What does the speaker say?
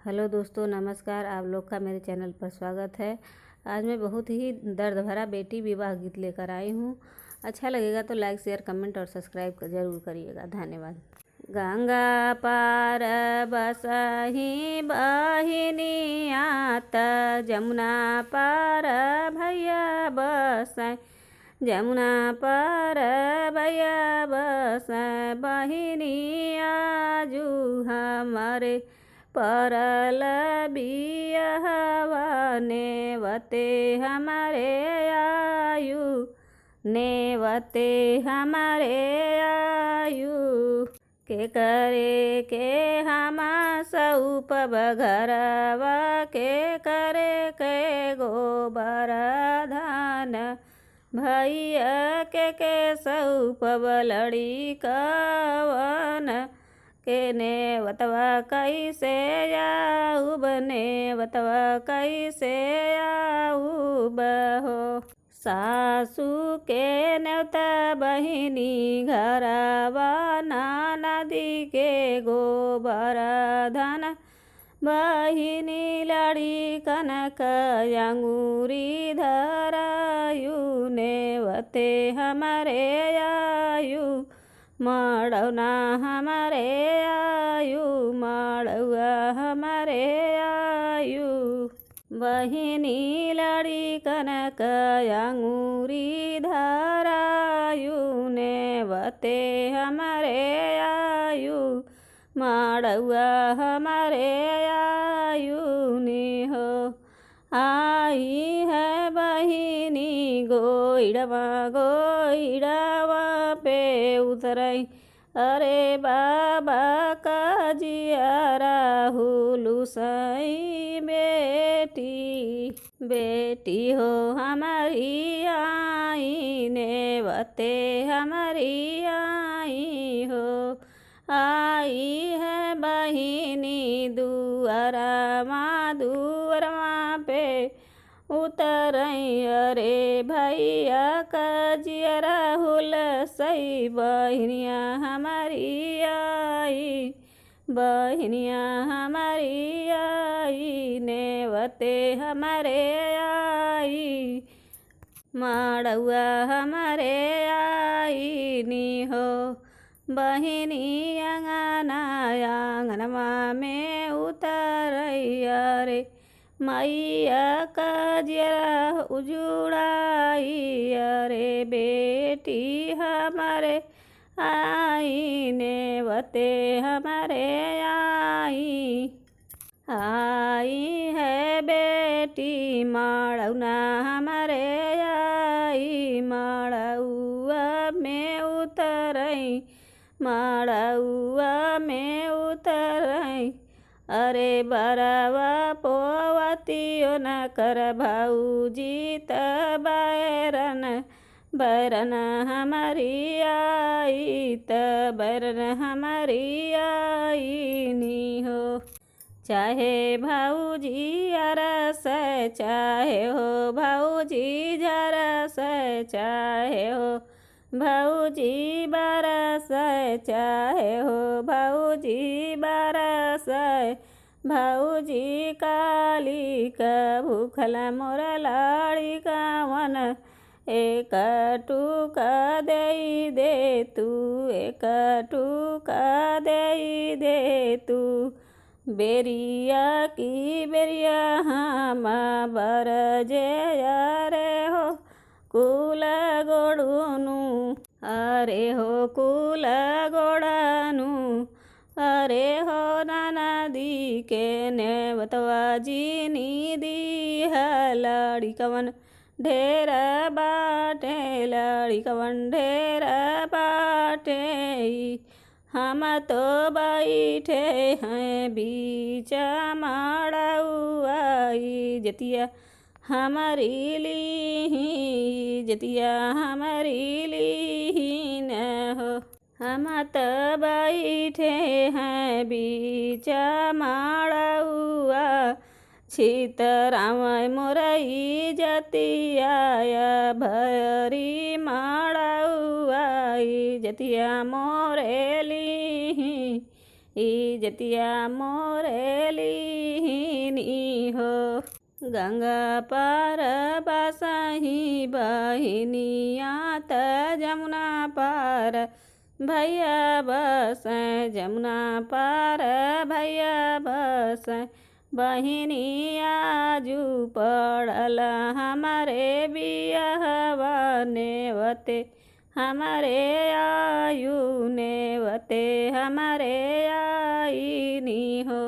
Hello दोस्तों, नमस्कार। आप लोग का मेरे चैनल पर स्वागत है। आज मैं बहुत ही दर्द भरा बेटी विवाह गीत लेकर आई हूँ। अच्छा लगेगा तो लाइक, शेयर, कमेंट और सब्सक्राइब ज़रूर करिएगा। धन्यवाद। गंगा पार बसही बहिनी आत, जमुना पार भैया बसाई, जमुना पार भैया बसाई, बहिनी आजू हमारे परल बियहवा, नेवते हमारे आयु, नेवते हमारे आयु। के करे के हम सऊप बघरवा, के करे के गोबर धान, भैया के सऊप बलड़ी कवन, के नेवतवा कैसे आऊब, नेवतवा कैसे आऊब हो। सासू के नेवता बहिनी घरवा, नदी के गोबर धन, बहिनी लड़ी कनक अंगूरी धरायु, नेवते हमारे आयु, मड़ौना हमारे आयु, मड़ौआ हमारे आयु। बहिनी लड़ी कनक अंगूरी धरायु, नेवते हमारे आयु, मड़ौआ हमारे आयु नी हो। आई है बहिनी गोइड़वा, गोइड़वा पे उतरई, अरे बाबा का जियारा हुलू सई, बेटी बेटी हो हमारी आई, नेवते हमारी आई हो। आई है बहिनी दुआरमा, दुआरमा पे उतरई, अरे भैया का जियरा हुल सई, बहनिया हमारी आई, बहनिया हमारी आई, नेवते हमारे आई, मड़ौआ हमारे आई नी हो। बहिनी अंगना आंगनमा में उतरई, अरे मैया का जियरा उजुड़ाई, अरे बेटी हमारे आई, नेवते हमारे आई। आई है बेटी मड़ौना हमारे आई, मड़ौआ में उतरई, मड़ौआ में उतरई, अरे बरवा पोवतियो न कर भाऊजी त बैरन, बैरन हमारी आई, त बैरन हमारी आई नी हो। चाहे भाऊजी अरस, चाहे हो भाऊजी झरस, चाहे हो भाऊजी बरस, चाहे हो भाऊजी बरस, भाऊजी काली का भूखला मोर लाड़ी कावन, एक टूका दे तू, एक टूका दे तू। बेरिया की बेरिया हम बरजे, अरे हो कुल गोड़नु, अरे हो कुल गोड़नु, अरे हो नदी के नेवतवा जी नीदी है, लड़ी कवन ढेर बाटे, लड़ी कवन ढेर बाटे, हम तो बैठे हैं बीच मड़ौआई, जतिया हमारी ली, जतिया हमारी ली न हो। हम तो बैठे हैं बीच मड़ौआ, सीताराम मोरई जतिया भरी मड़ौआई, जतिया मोरेली जतिया मोरे लीनी हो। गंगा पार बसही बहिनिया त जमुना पार भैया बस जमुना पार भैया बस बहिनिया जू पड़ल हमारे बियाहवा नेवते हमारे आयु नेवते हमारे आईनी हो।